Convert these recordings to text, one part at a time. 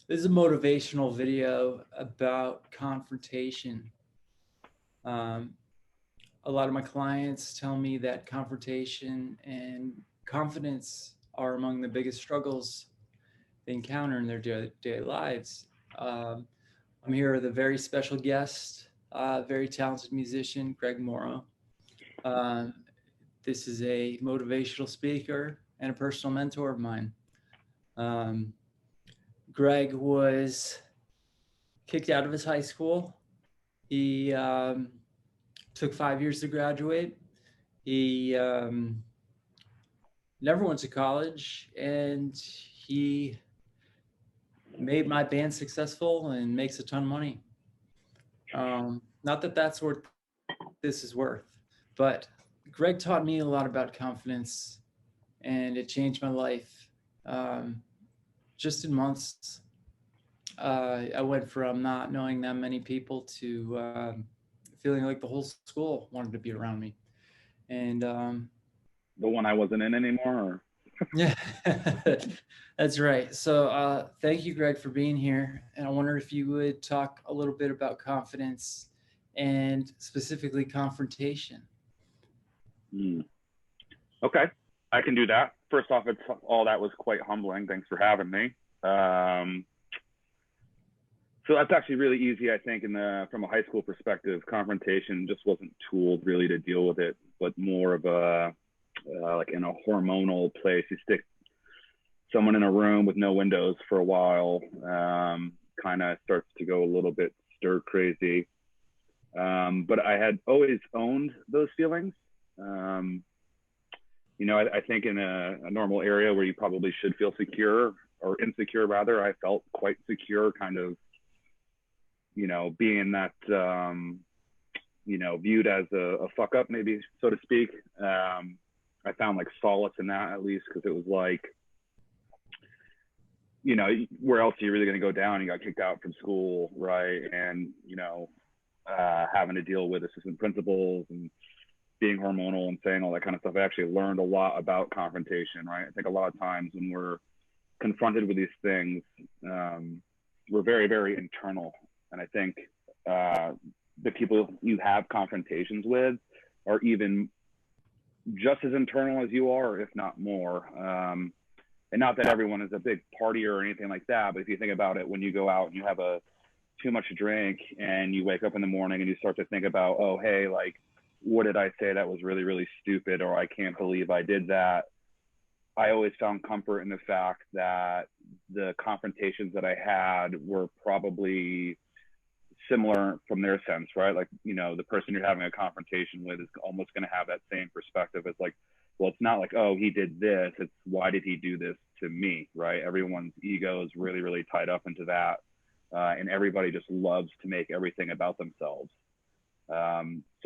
This is a motivational video about confrontation. Um, a lot of my clients tell me that confrontation and confidence are among the biggest struggles they encounter in their daily lives. Um, I'm here with a very special guest, very talented musician, Greg Mauro. Um, this is a motivational speaker and a personal mentor of mine. Um, Greg was kicked out of his high school. He took 5 years to graduate. He never went to college, and he made my band successful and makes a ton of money. Not that that's what this is worth, but Greg taught me a lot about confidence, and it changed my life. Just in months, I went from not knowing that many people to feeling like the whole school wanted to be around me. And the one I wasn't in anymore? yeah, that's right. So thank you, Greg, for being here. And I wonder if you would talk a little bit about confidence and specifically confrontation. Okay, I can do that. First off, all that was quite humbling. Thanks for having me. So that's actually really easy, I think, from a high school perspective. Confrontation just wasn't tooled really to deal with it, but more of a like in a hormonal place. You stick someone in a room with no windows for a while, kind of starts to go a little bit stir crazy. But I had always owned those feelings. I think in a normal area where you probably should feel secure or insecure, rather, I felt quite secure, kind of, being that, viewed as a fuck up, maybe, so to speak. I found like solace in that, at least, because it was like, where else are you really going to go down? You got kicked out from school, right? And, having to deal with assistant principals and being hormonal and saying all that kind of stuff. I actually learned a lot about confrontation, right? I think a lot of times when we're confronted with these things, we're very, very internal. And I think the people you have confrontations with are even just as internal as you are, if not more. And not that everyone is a big partier or anything like that, but if you think about it, when you go out and you have too much to drink and you wake up in the morning and you start to think about, oh, hey, like, what did I say that was really, really stupid, or I can't believe I did that. I always found comfort in the fact that the confrontations that I had were probably similar from their sense, right? Like, the person you're having a confrontation with is almost going to have that same perspective. It's like, well, it's not like, oh, he did this. It's why did he do this to me, right? Everyone's ego is really, really tied up into that. And everybody just loves to make everything about themselves. So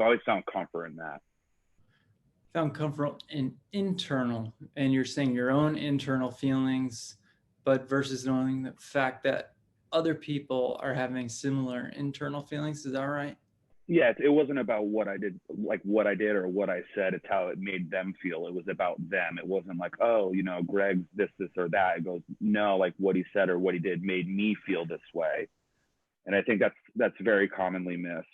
I always found comfort in that. Found comfort in internal, and you're saying your own internal feelings, but versus knowing the fact that other people are having similar internal feelings. Is that right? Yeah, it wasn't about what I did, or what I said. It's how it made them feel. It was about them. It wasn't like, oh, Greg's this, or that. It goes, no, like what he said or what he did made me feel this way. And I think that's very commonly missed.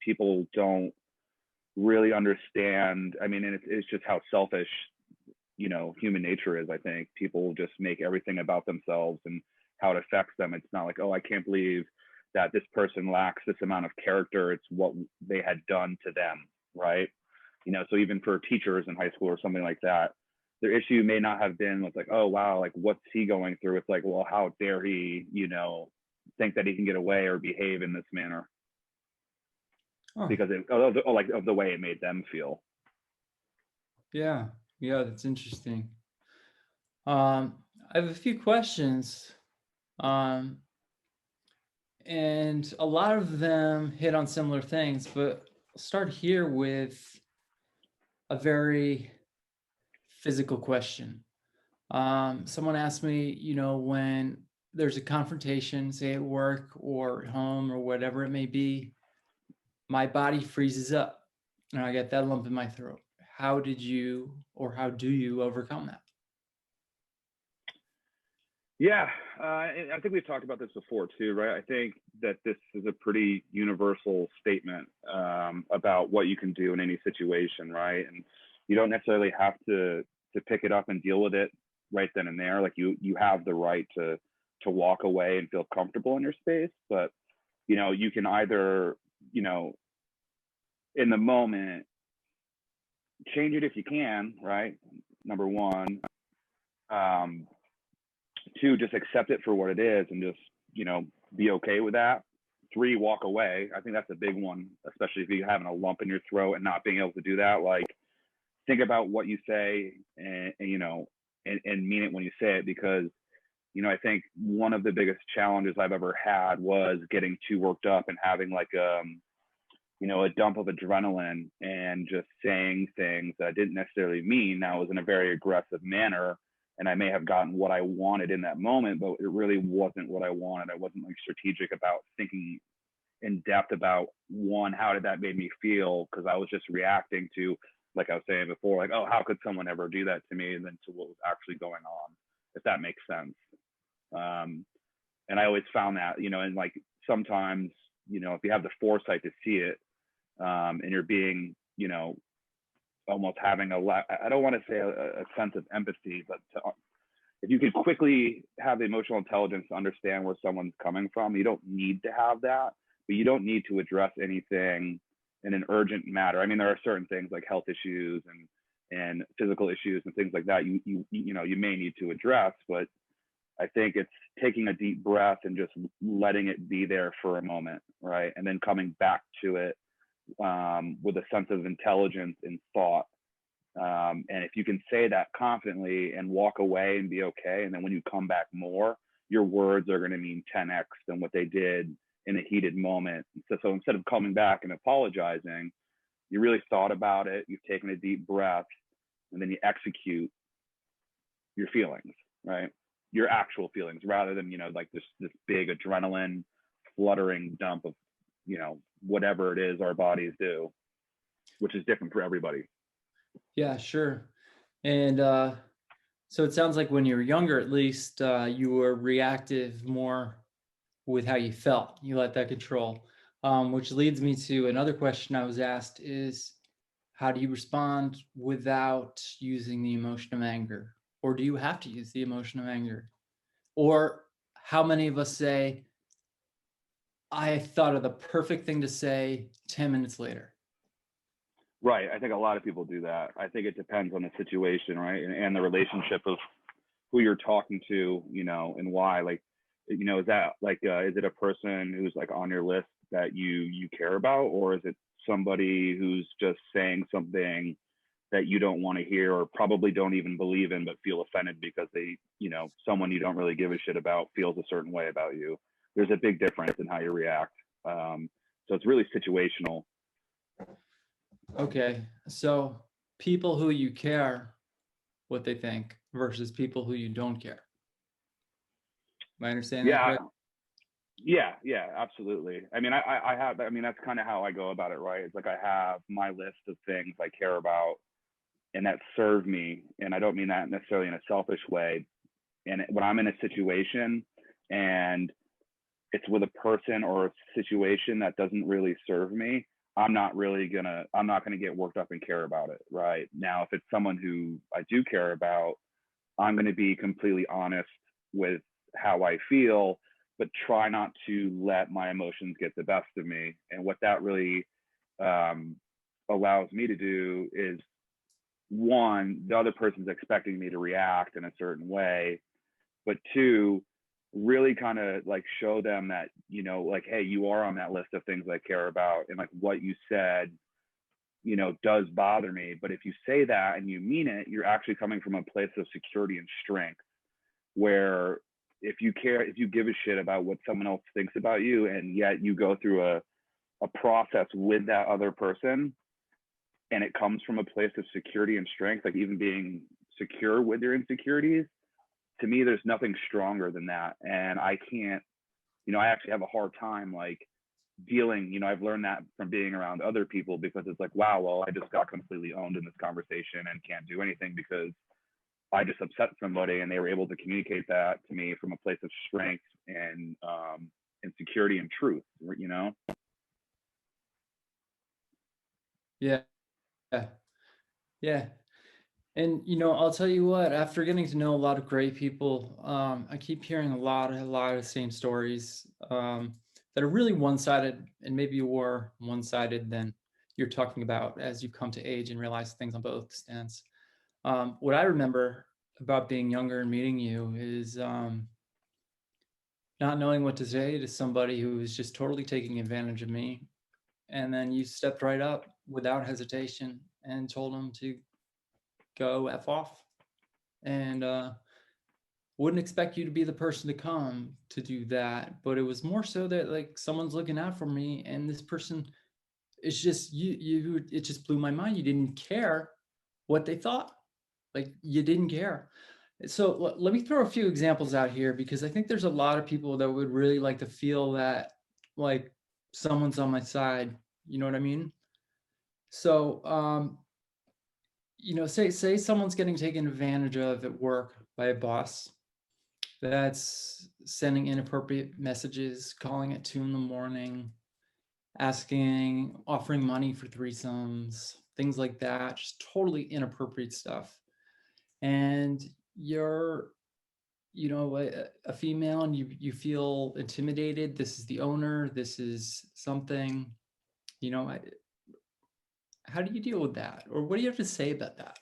People don't really understand. I mean, and it's just how selfish, human nature is. I think people just make everything about themselves and how it affects them. It's not like, oh, I can't believe that this person lacks this amount of character. It's what they had done to them, right? So even for teachers in high school or something like that, their issue may not have been with like, oh, wow, like what's he going through? It's like, well, how dare he, think that he can get away or behave in this manner, because of the way it made them feel. Yeah, that's interesting. I have a few questions, and a lot of them hit on similar things, but I'll start here with a very physical question. Someone asked me, when there's a confrontation, say at work or at home or whatever it may be, my body freezes up and I get that lump in my throat. How do you overcome that? Yeah, I think we've talked about this before too, right? I think that this is a pretty universal statement about what you can do in any situation, right? And you don't necessarily have to pick it up and deal with it right then and there. Like you have the right to walk away and feel comfortable in your space, but you can either in the moment change it if you can, right? Number one. Um, Two, just accept it for what it is and just be okay with that. Three, walk away. I think that's a big one, especially if you're having a lump in your throat and not being able to do that. Like, think about what you say and mean it when you say it, because I think one of the biggest challenges I've ever had was getting too worked up and having like a dump of adrenaline and just saying things that I didn't necessarily mean. Now, it was in a very aggressive manner, and I may have gotten what I wanted in that moment, but it really wasn't what I wanted. I wasn't like strategic about thinking in depth about, one, how did that make me feel? Because I was just reacting to, like I was saying before, like, oh, how could someone ever do that to me? And then to what was actually going on, if that makes sense. And I always found that, and like sometimes, if you have the foresight to see it, and you're being, almost having I don't want to say a sense of empathy, but if you could quickly have the emotional intelligence to understand where someone's coming from, you don't need to have that, but you don't need to address anything in an urgent matter. I mean, there are certain things like health issues and physical issues and things like that you may need to address, but I think it's taking a deep breath and just letting it be there for a moment, right? And then coming back to it with a sense of intelligence and thought. And if you can say that confidently and walk away and be okay, and then when you come back more, your words are going to mean 10x than what they did in a heated moment. So instead of coming back and apologizing, you really thought about it, you've taken a deep breath, and then you execute your feelings, right? Your actual feelings, rather than like this big adrenaline fluttering dump of whatever it is our bodies do, which is different for everybody. Yeah, sure. And so it sounds like when you were younger, at least, you were reactive more with how you felt. You let that control, which leads me to another question I was asked is, how do you respond without using the emotion of anger? Or do you have to use the emotion of anger? Or how many of us say, I thought of the perfect thing to say 10 minutes later? Right. I think a lot of people do that. I think it depends on the situation, right? And the relationship of who you're talking to, and why. Like, is that like, is it a person who's like on your list that you care about, or is it somebody who's just saying something that you don't want to hear or probably don't even believe in, but feel offended because they, someone you don't really give a shit about feels a certain way about you? There's a big difference in how you react. So it's really situational. Okay, so people who you care what they think versus people who you don't care. Am I understanding that Yeah. correct? Yeah, absolutely. I mean, I have, I mean, that's kind of how I go about it, right? It's like I have my list of things I care about and that serve me. And I don't mean that necessarily in a selfish way. And when I'm in a situation and it's with a person or a situation that doesn't really serve me, I'm not gonna get worked up and care about it, right? Now, if it's someone who I do care about, I'm gonna be completely honest with how I feel, but try not to let my emotions get the best of me. And what that really um, allows me to do is, one, the other person's expecting me to react in a certain way, but two, really kind of like show them that, like, hey, you are on that list of things I care about. And like what you said, does bother me. But if you say that and you mean it, you're actually coming from a place of security and strength, where if you care, if you give a shit about what someone else thinks about you, and yet you go through a process with that other person, and it comes from a place of security and strength, like even being secure with your insecurities, to me, there's nothing stronger than that. And I can't, I actually have a hard time like dealing, I've learned that from being around other people, because it's like, wow, well, I just got completely owned in this conversation and can't do anything because I just upset somebody, and they were able to communicate that to me from a place of strength and security and truth, you know? Yeah. Yeah. And I'll tell you what, after getting to know a lot of great people, I keep hearing a lot of the same stories that are really one-sided, and maybe more one-sided than you're talking about as you come to age and realize things on both stands. What I remember about being younger and meeting you is not knowing what to say to somebody who was just totally taking advantage of me. And then you stepped right up without hesitation and told them to go F off. And wouldn't expect you to be the person to come to do that. But it was more so that like someone's looking out for me, and this person, it's just it just blew my mind. You didn't care what they thought. Like you didn't care. So let me throw a few examples out here, because I think there's a lot of people that would really like to feel that like someone's on my side. You know what I mean? So, say someone's getting taken advantage of at work by a boss that's sending inappropriate messages, calling at 2 in the morning, offering money for threesomes, things like that, just totally inappropriate stuff. And you're, a female, and you feel intimidated. This is the owner. This is something, you know, I, how do you deal with that? Or what do you have to say about that?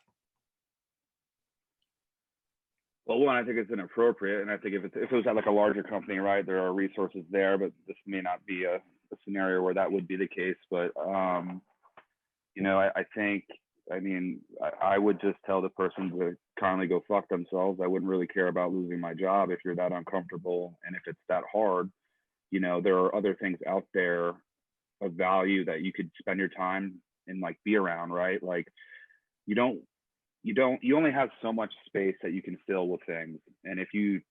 Well, one, I think it's inappropriate, and I think if it was at like a larger company, right, there are resources there, but this may not be a scenario where that would be the case. But I think, I mean, I would just tell the person to kindly go fuck themselves. I wouldn't really care about losing my job if you're that uncomfortable, and if it's that hard. There are other things out there of value that you could spend your time and like be around, right? Like you don't you only have so much space that you can fill with things, and if you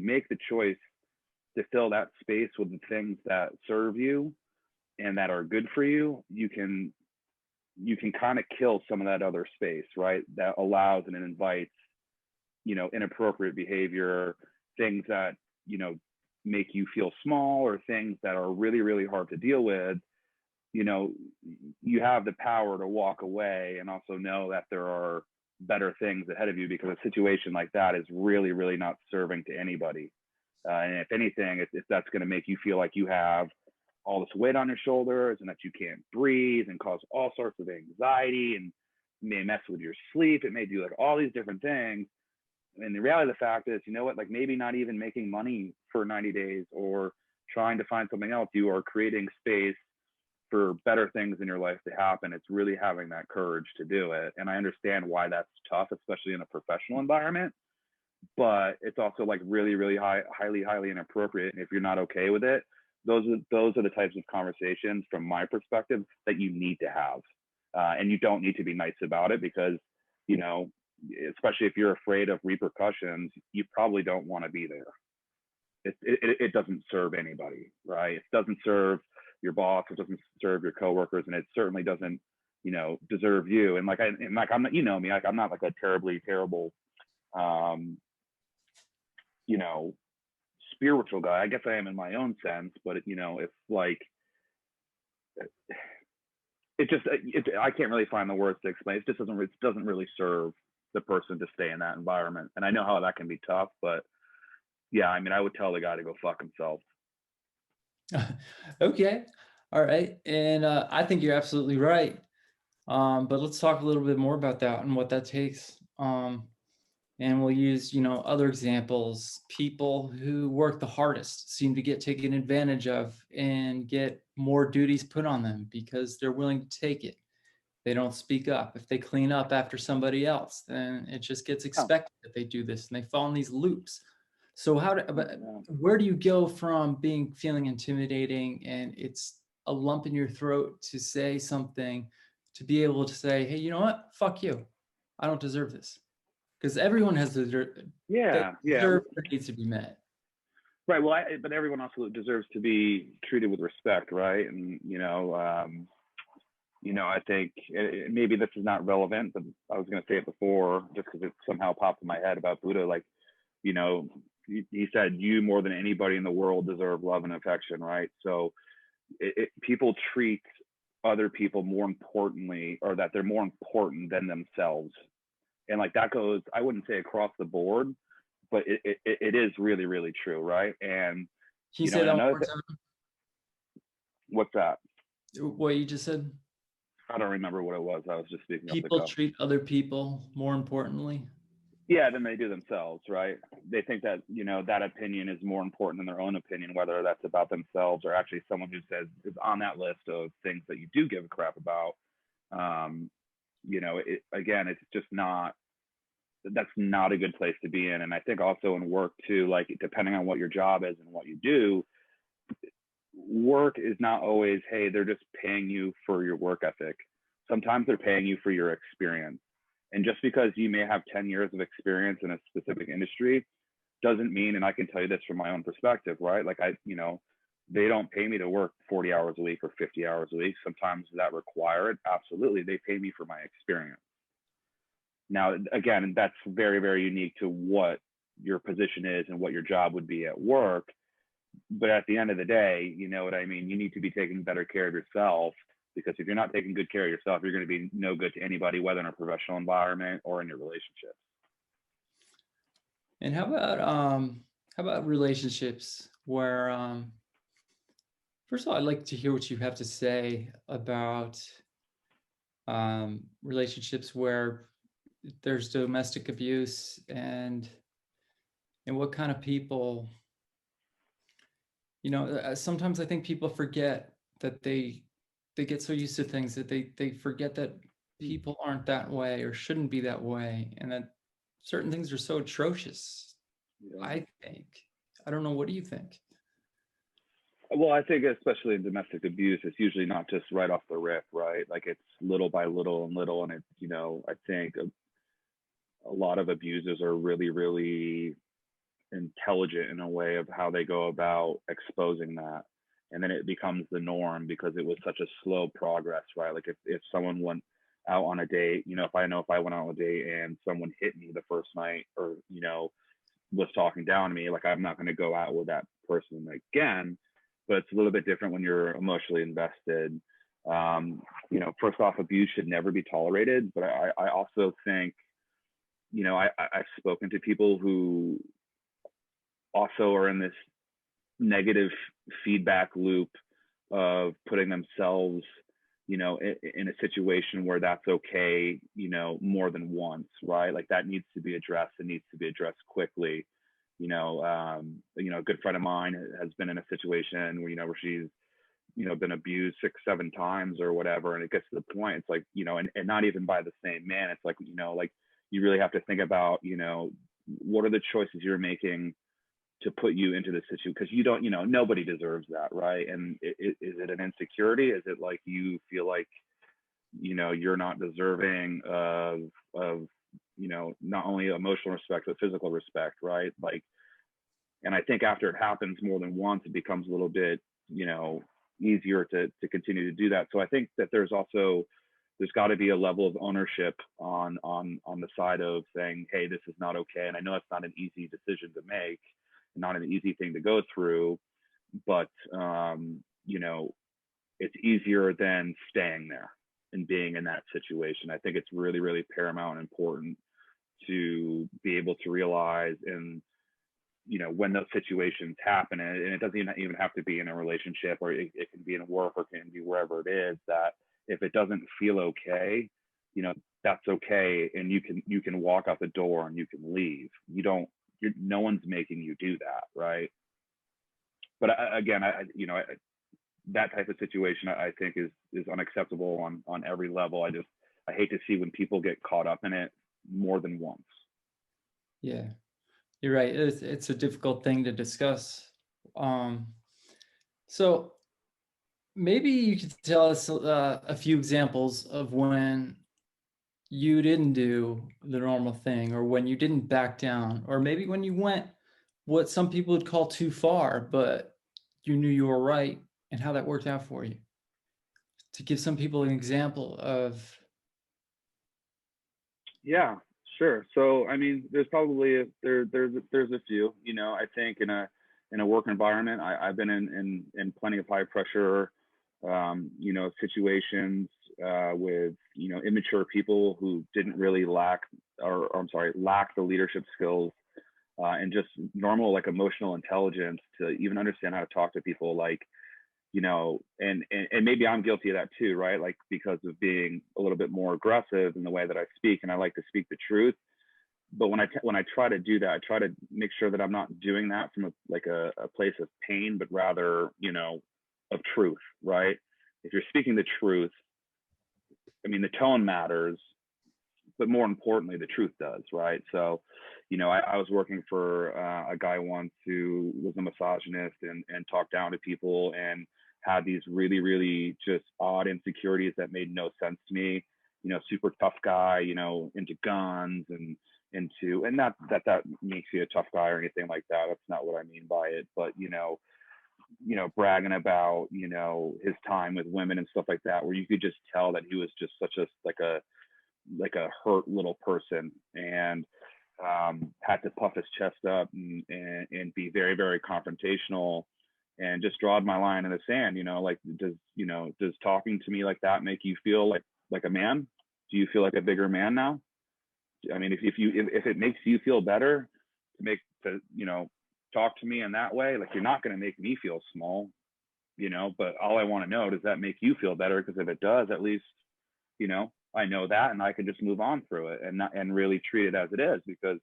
make the choice to fill that space with the things that serve you and that are good for you, you can kind of kill some of that other space, right, that allows and invites inappropriate behavior, things that make you feel small, or things that are really really hard to deal with. You have the power to walk away and also know that there are better things ahead of you, because a situation like that is really really not serving to anybody. And if anything, if that's going to make you feel like you have all this weight on your shoulders and that you can't breathe and cause all sorts of anxiety, and may mess with your sleep, it may do like all these different things. And the reality of the fact is, like maybe not even making money for 90 days or trying to find something else, you are creating space for better things in your life to happen. It's really having that courage to do it. And I understand why that's tough, especially in a professional environment, but it's also like really, really highly inappropriate. And if you're not okay with it, those are the types of conversations from my perspective that you need to have. And you don't need to be nice about it, because, especially if you're afraid of repercussions, you probably don't want to be there. It doesn't serve anybody, right? It doesn't serve your boss, it doesn't serve your coworkers, and it certainly doesn't, deserve you. And I'm not, me, like I'm not like a terrible, spiritual guy. I guess I am in my own sense, but it's like I can't really find the words to explain. It just doesn't really serve the person to stay in that environment. And I know how that can be tough, but yeah, I mean, I would tell the guy to go fuck himself. Okay. All right. And I think you're absolutely right. But let's talk a little bit more about that and what that takes. And we'll use, other examples. People who work the hardest seem to get taken advantage of and get more duties put on them because they're willing to take it. They don't speak up. If they clean up after somebody else, then it just gets expected that they do this, and they fall in these loops. So where do you go from feeling intimidating and it's a lump in your throat to say something, to be able to say, hey, you know what? Fuck you. I don't deserve this. Because everyone has Yeah. deserve what needs to be met. Right. Well, but everyone also deserves to be treated with respect, right? And I think maybe this is not relevant, but I was going to say it before just because it somehow popped in my head about Buddha. Like, you know, he said, you more than anybody in the world deserve love and affection, right? So people treat other people more importantly, or that they're more important than themselves. And like that goes, I wouldn't say across the board, but it is really, really true, right? And, Can you say and that one another more thing, time? what's that? What you just said? I don't remember what it was. I was just speaking off the People cuff. treat other people more importantly. Yeah, than they do themselves, right? They think that, that opinion is more important than their own opinion, whether that's about themselves or actually someone who says is on that list of things that you do give a crap about. Again, it's just not, that's not a good place to be in. And I think also in work too, like depending on what your job is and what you do, work is not always, hey, they're just paying you for your work ethic. Sometimes they're paying you for your experience. And just because you may have 10 years of experience in a specific industry doesn't mean, and I can tell you this from my own perspective, right? Like they don't pay me to work 40 hours a week or 50 hours a week. Sometimes that require it. Absolutely. They pay me for my experience. Now, again, that's very, very unique to what your position is and what your job would be at work. But at the end of the day, you know what I mean? You need to be taking better care of yourself, because if you're not taking good care of yourself, you're going to be no good to anybody, whether in a professional environment or in your relationship. And how about relationships where first of all, I'd like to hear what you have to say about relationships where there's domestic abuse, and what kind of people, sometimes I think people forget that they get so used to things that they forget that people aren't that way or shouldn't be that way, and that certain things are so atrocious. Yeah. I think. I don't know. What do you think? Well, I think especially in domestic abuse, it's usually not just right off the rip, right? Like it's little by little and little. And it's, I think a lot of abusers are really, really intelligent in a way of how they go about exposing that. And then it becomes the norm because it was such a slow progress, right? Like if someone went out on a date, if I went out on a date and someone hit me the first night, or, was talking down to me, like I'm not going to go out with that person again. But it's a little bit different when you're emotionally invested. First off, abuse should never be tolerated. But I also think, I've spoken to people who also are in this negative feedback loop of putting themselves, in a situation where that's okay, more than once, right? Like that needs to be addressed. It needs to be addressed quickly. A good friend of mine has been in a situation where she's, been abused 6-7 times or whatever. And it gets to the point, it's like, and not even by the same man. It's like, like you really have to think about, what are the choices you're making to put you into this situation? Because you don't, nobody deserves that, right? And is it an insecurity? Is it like you feel like, you're not deserving of not only emotional respect but physical respect, right? Like, and I think after it happens more than once, it becomes a little bit, easier to continue to do that. So I think that there's got to be a level of ownership on the side of saying, hey, this is not okay. And I know it's not an easy decision to make, not an easy thing to go through, but it's easier than staying there and being in that situation. I think it's really, really paramount and important to be able to realize, and when those situations happen, and it doesn't even have to be in a relationship, or it can be in work, or it can be wherever it is, that if it doesn't feel okay, that's okay, and you can walk out the door and you can leave. No one's making you do that, right? But again, that type of situation I think is unacceptable on every level. I hate to see when people get caught up in it more than once. Yeah, you're right. It's a difficult thing to discuss. So maybe you could tell us a few examples of when you didn't do the normal thing, or when you didn't back down, or maybe when you went what some people would call too far, but you knew you were right, and how that worked out for you. to give some people an example of. Yeah, sure. So I mean, there's probably there's a few. You know, I think in a work environment, I've been in plenty of high pressure, you know, situations with you know immature people who didn't really lack or I'm sorry lack the leadership skills and just normal like emotional intelligence to even understand how to talk to people like you know, and maybe I'm guilty of that too, right? Like because of being a little bit more aggressive in the way that I speak, and I like to speak the truth. But when I try to do that, I try to make sure that I'm not doing that from a place of pain, but rather, you know, of truth, right? If you're speaking the truth, I mean, the tone matters, but more importantly, the truth does, right? So, you know, I was working for a guy once who was a misogynist and talked down to people and had these really, really just odd insecurities that made no sense to me. You know, super tough guy, you know, into guns and into, and not that that makes you a tough guy or anything like that. That's not what I mean by it. But, you know, bragging about, you know, his time with women and stuff like that, where you could just tell that he was just such a, like a hurt little person and had to puff his chest up and be very, very confrontational and just drawed my line in the sand, you know, like does talking to me like that make you feel like a man? Do you feel like a bigger man now? I mean, if it makes you feel better to you know, talk to me in that way, like you're not going to make me feel small, you know, but all I want to know, does that make you feel better? Because if it does, at least you know, I know that and I can just move on through it and not and really treat it as it is because,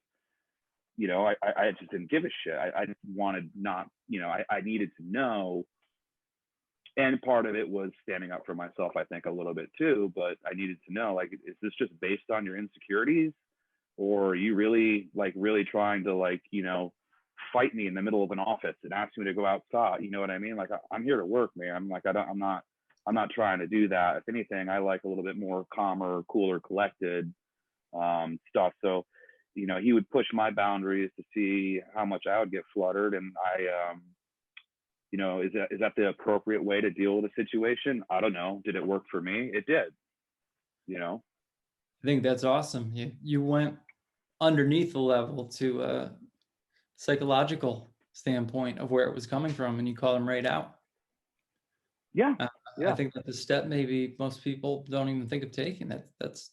you know, I just didn't give a shit. I just wanted not, you know, I needed to know. And part of it was standing up for myself, I think a little bit too, but I needed to know, like, is this just based on your insecurities or are you really like really trying to like, you know, fight me in the middle of an office and ask me to go outside? You know what I mean? Like I'm here to work, man. I'm like, I'm not trying to do that. If anything, I like a little bit more calmer, cooler, collected stuff. So, you know, he would push my boundaries to see how much I would get fluttered. And you know, is that the appropriate way to deal with a situation? I don't know. Did it work for me? It did, you know? I think that's awesome. You went underneath the level to a psychological standpoint of where it was coming from, and you call them right out. Yeah. Uh, I Yeah. think that's a step maybe most people don't even think of taking. That's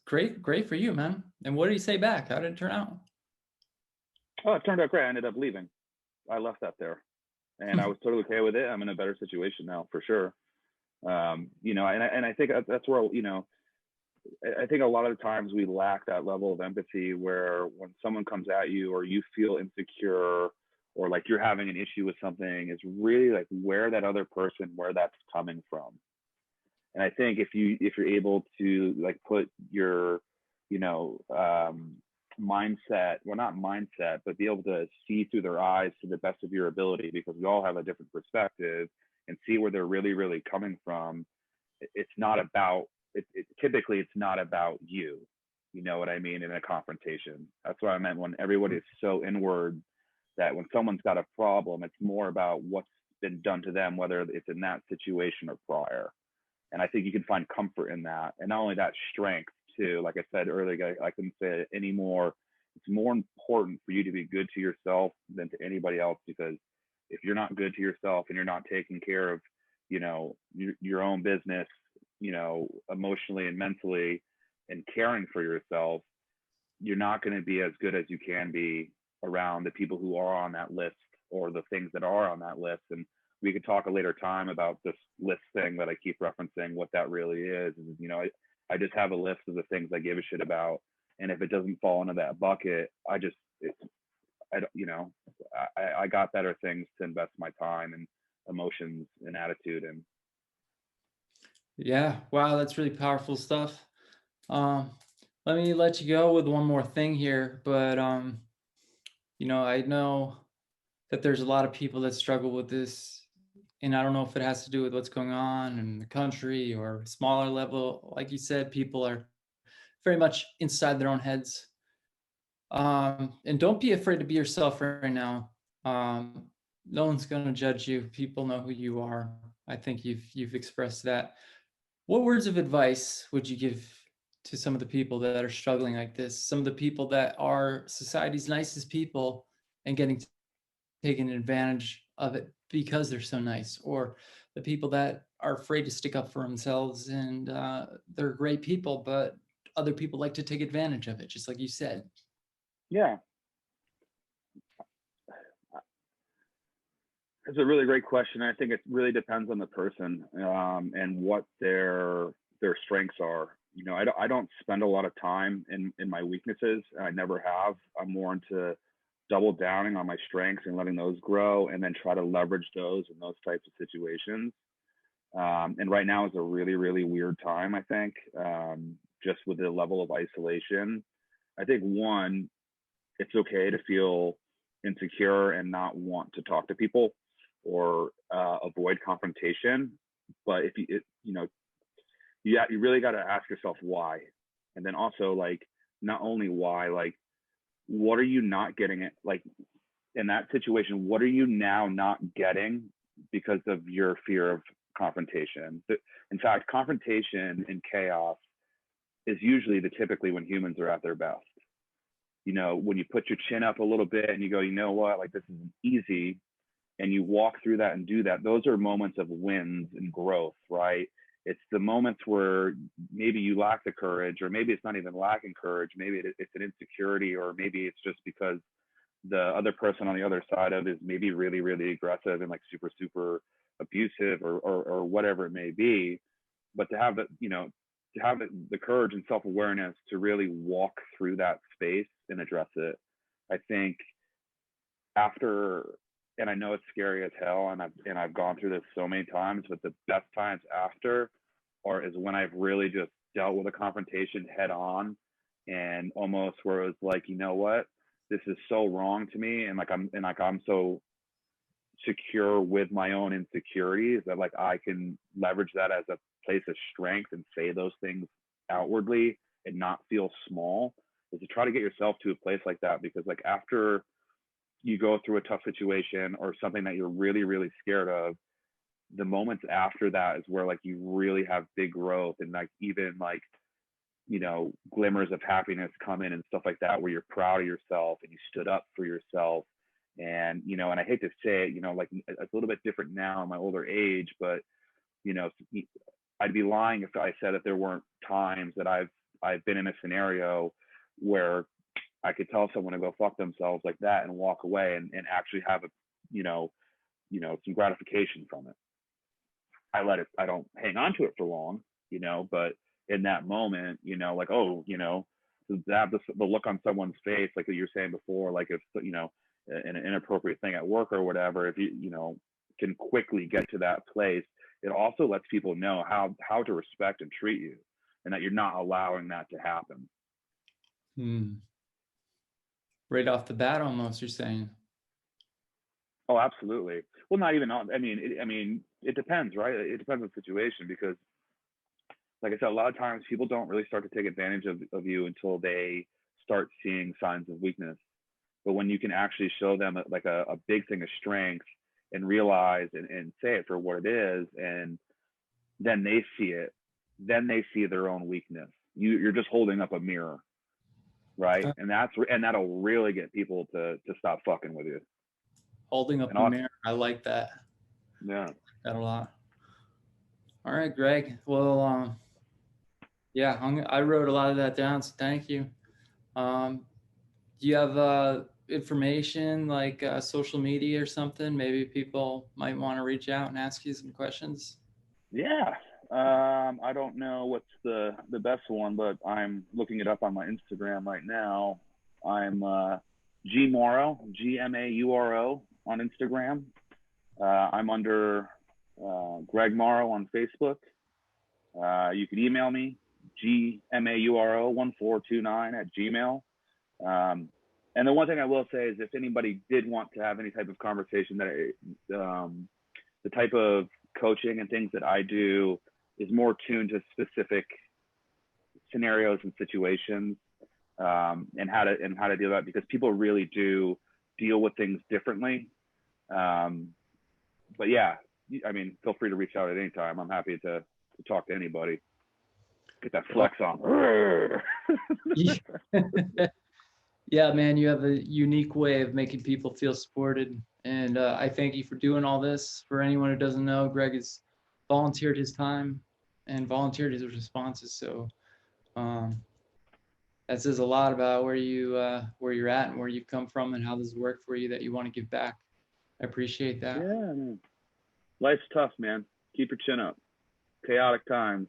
great for you, man. And what did he say back? How did it turn out? Oh, it turned out great. I ended up leaving. I left that there and I was totally okay with it. I'm in a better situation now for sure. You know, and I think that's where, you know, I think a lot of the times we lack that level of empathy where when someone comes at you or you feel insecure or like you're having an issue with something, is really like where that other person, where that's coming from. And I think if you're able to like put your, you know, mindset, well not mindset, but be able to see through their eyes to the best of your ability, because we all have a different perspective, and see where they're really, really coming from. It's not about typically it's not about you. You know what I mean? In a confrontation. That's what I meant when everybody is so inward that when someone's got a problem, it's more about what's been done to them, whether it's in that situation or prior. And I think you can find comfort in that. And not only that, strength too. Like I said earlier, I couldn't say it anymore. It's more important for you to be good to yourself than to anybody else, because if you're not good to yourself and you're not taking care of, you know, your own business, you know, emotionally and mentally, and caring for yourself, you're not going to be as good as you can be around the people who are on that list or the things that are on that list. And we could talk a later time about this list thing that I keep referencing, what that really is. You know, I just have a list of the things I give a shit about. And if it doesn't fall into that bucket, I don't, you know, I got better things to invest my time and emotions and attitude in. Yeah, wow, that's really powerful stuff. Um, Let me let you go with one more thing here, but you know, I know that there's a lot of people that struggle with this, and I don't know if it has to do with what's going on in the country or smaller level. Like you said, people are very much inside their own heads. And don't be afraid to be yourself right now. No one's going to judge you. People know who you are. I think you've expressed that. What words of advice would you give to some of the people that are struggling like this? Some of the people that are society's nicest people and getting taken advantage of it because they're so nice, or the people that are afraid to stick up for themselves and they're great people, but other people like to take advantage of it, just like you said. Yeah, it's a really great question. I think it really depends on the person, and what their strengths are. You know, I don't spend a lot of time in my weaknesses. I never have. I'm more into double downing on my strengths and letting those grow, and then try to leverage those in those types of situations. And right now is a really, really weird time, I think, just with the level of isolation. I think one, it's okay to feel insecure and not want to talk to people or avoid confrontation. But if you know, you really got to ask yourself why. And then also, like, not only why, like, what are you not getting it? Like, in that situation, what are you now not getting because of your fear of confrontation? In fact, confrontation and chaos is usually typically when humans are at their best. You know, when you put your chin up a little bit and you go, you know what, like, this is easy, and you walk through that and do that, those are moments of wins and growth, right? It's the moments where maybe you lack the courage, or maybe it's not even lacking courage. Maybe it's an insecurity, or maybe it's just because the other person on the other side of it is maybe really, really aggressive and like super, super abusive, or whatever it may be. But to have to have the courage and self-awareness to really walk through that space and address it, I think after, and I know it's scary as hell, and I've gone through this so many times, but the best times after is when I've really just dealt with a confrontation head on, and almost where it was like, you know what, this is so wrong to me, and I'm so secure with my own insecurities that like I can leverage that as a place of strength and say those things outwardly and not feel small, is to try to get yourself to a place like that. Because like after you go through a tough situation or something that you're really, really scared of, the moments after that is where like you really have big growth, and like even like, you know, glimmers of happiness come in and stuff like that, where you're proud of yourself and you stood up for yourself. And, you know, and I hate to say it, you know, like it's a little bit different now in my older age, but, you know, I'd be lying if I said that there weren't times that I've been in a scenario where I could tell someone to go fuck themselves like that and walk away, and actually have a, you know, some gratification from it. I don't hang on to it for long, you know, but in that moment, you know, like, oh, you know, to have the look on someone's face, like you were saying before, like if, you know, an inappropriate thing at work or whatever, if you know, can quickly get to that place, it also lets people know how to respect and treat you, and that you're not allowing that to happen. Right off the bat, almost, you're saying. Oh, absolutely. Well, not even on. I mean, it depends, right? It depends on the situation, because, like I said, a lot of times people don't really start to take advantage of you until they start seeing signs of weakness. But when you can actually show them like a big thing of strength, and realize and say it for what it is, and then they see it, then they see their own weakness. You're just holding up a mirror, right? And that'll really get people to stop fucking with you. Holding up a mirror. I like that. Yeah. I like that a lot. All right, Greg. Well, yeah, I wrote a lot of that down, so thank you. Do you have information like social media or something? Maybe people might want to reach out and ask you some questions. Yeah. I don't know what's the best one, but I'm looking it up on my Instagram right now. I'm G Mauro, GMAURO on Instagram. I'm under Greg Mauro on Facebook. You can email me, gmauro1429@gmail. And the one thing I will say is, if anybody did want to have any type of conversation, that the type of coaching and things that I do is more tuned to specific scenarios and situations, and how to deal with that, because people really do deal with things differently. But yeah, I mean, feel free to reach out at any time. I'm happy to talk to anybody. Get that flex on. Yeah, man, you have a unique way of making people feel supported. And I thank you for doing all this. For anyone who doesn't know, Greg has volunteered his time and volunteered his responses. So that says a lot about where you're at and where you've come from and how this has worked for you, that you want to give back. I appreciate that. Yeah, man. Life's tough, man. Keep your chin up. Chaotic times.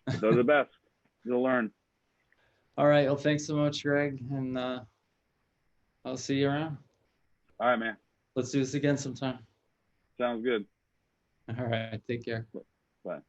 But those are the best. You'll learn. All right. Well, thanks so much, Greg. And I'll see you around. All right, man. Let's do this again sometime. Sounds good. All right. Take care. Bye.